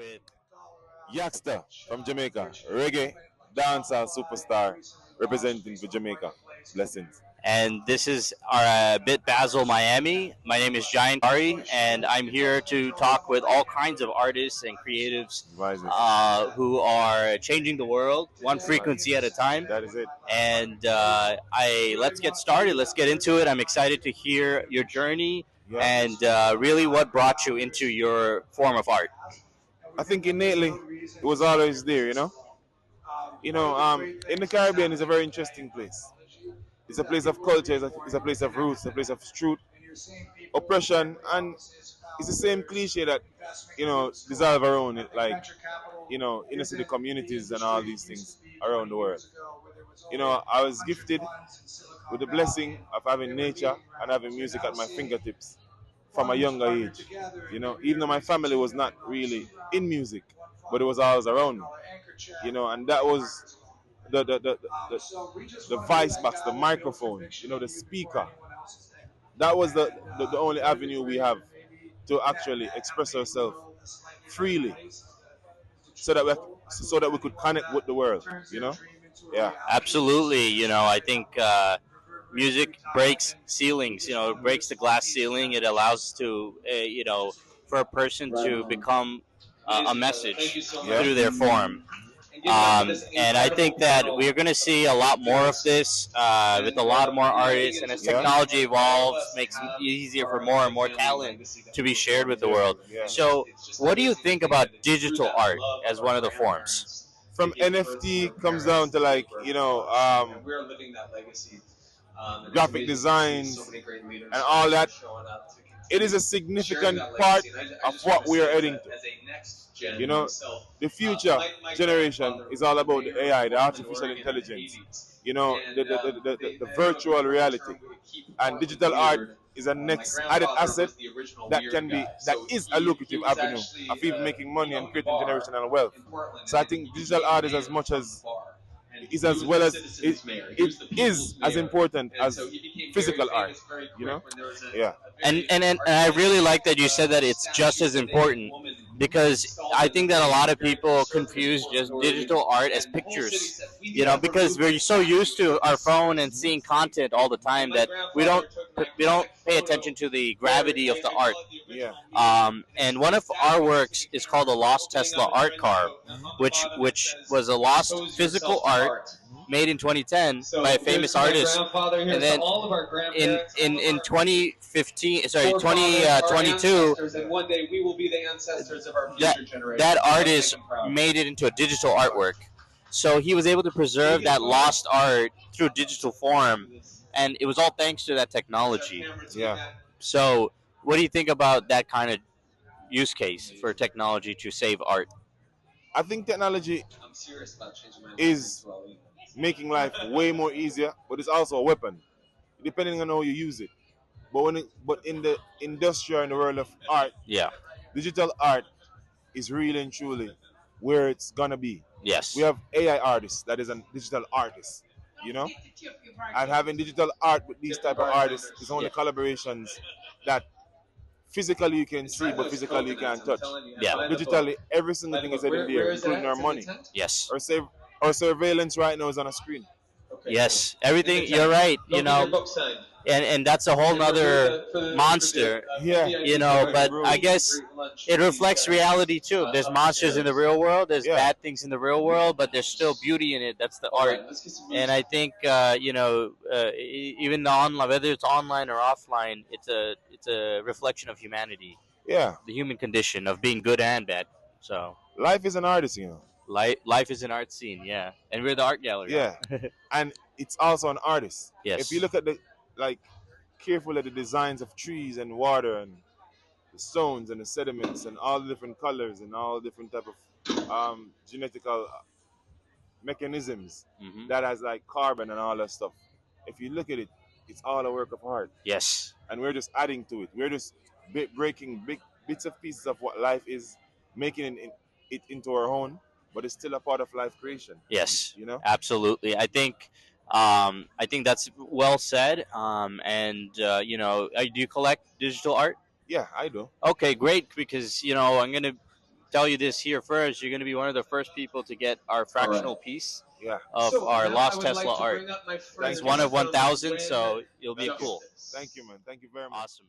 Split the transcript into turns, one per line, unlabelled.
with
Yaksta from Jamaica, reggae, dancehall superstar representing for Jamaica. Blessings.
and this is our Bit Basil Miami. My name is Giant Ari, and I'm here to talk with all kinds of artists and creatives
Rises.
who are changing the world one frequency at a time.
That is it.
And I let's get started. Let's get into it. I'm excited to hear your journey
Yeah.
and really what brought you into your form of art.
I think innately it was always there, in the Caribbean is a very interesting place. It's a place of culture, it's a place of roots, it's a place of truth, oppression, and it's the same cliche that, dissolve around it, like, inner city communities and all these things around the world. I was gifted with the blessing of having nature and having music at my fingertips from a younger age. Even though my family was not really in music, but it was always around me. And that was the voice box, the microphone, the speaker. That was the only avenue we have to actually express ourselves freely, so that we could connect with the world. Yeah.
Absolutely. I think music breaks ceilings. It breaks the glass ceiling. It allows to, for a person to become a message
Yeah.
through their form. And I think that we're going to see a lot more of this with a lot more artists. And as
Yeah.
technology evolves, makes it easier for more and more talent to be shared with the world.
Yeah.
So, what do you think about digital art as one of the forms?
From NFT comes down to, like, graphic designs and all that. It is a significant part of what we are heading to. The future generation is all about the AI, the artificial intelligence. The virtual reality, and digital art is a next added asset that is a lucrative avenue of even making money and creating generational wealth. So I think digital art is as much as is as well as it is as important as physical art. Yeah.
And I really like that you said that it's just as important because I think that a lot of people confuse just digital art as pictures. Because we're so used to our phone and seeing content all the time that we don't pay attention to the gravity of the art.
Yeah.
And one of our works is called the Lost Tesla Art Car, which was a lost physical art made in 2010 by a famous artist, and then in 2015, sorry, 2022, that artist made it into a digital artwork. So he was able to preserve that lost art through digital form, and it was all thanks to that technology.
Yeah.
So, what do you think about that kind of use case for technology to save art?
I think technology is making life way more easier, but it's also a weapon, depending on how you use it. But in the industry and the world of art,
Yeah.
digital art is really and truly where it's gonna be.
Yes.
We have AI artists that is a digital artist, you know, and having digital art with these type of artists is only
Yeah.
collaborations that physically you can see, but physically you can't touch.
Yeah.
Digitally, every single thing is in there, including our money.
Yes.
Our surveillance right now is on a screen.
Yes. Everything. You're right. And that's a whole nother monster.
Yeah.
But I guess it reflects reality too. There's monsters in the real world. There's
Yeah.
bad things in the real world, but there's still beauty in it. That's the art. And I think even the online, whether it's online or offline, it's a reflection of humanity,
Yeah.
the human condition of being good and bad. So
Life is an artist.
life is an art scene, yeah, and we're the art gallery.
Yeah. And it's also an artist.
Yes.
If you look at like careful at the designs of trees and water and the stones and the sediments and all the different colors and all different type of genetical mechanisms
Hmm.
that has like carbon and all that stuff. If you look at it, it's all a work of art,
Yes.
and we're just adding to it. We're just breaking big bits of pieces of what life is, making it into our own, but it's still a part of life creation.
Yes.
You know?
Absolutely. I think that's well said. And do you collect digital art?
Yeah, I do.
Okay, great. Because I'm gonna tell you this here first. You're going to be one of the first people to get our fractional piece
Yeah.
of our Lost Tesla art.
Thank
It's
you,
one
man.
of 1,000, so you'll be
Thank you.
cool.
Thank you, man. Thank you very much.
Awesome.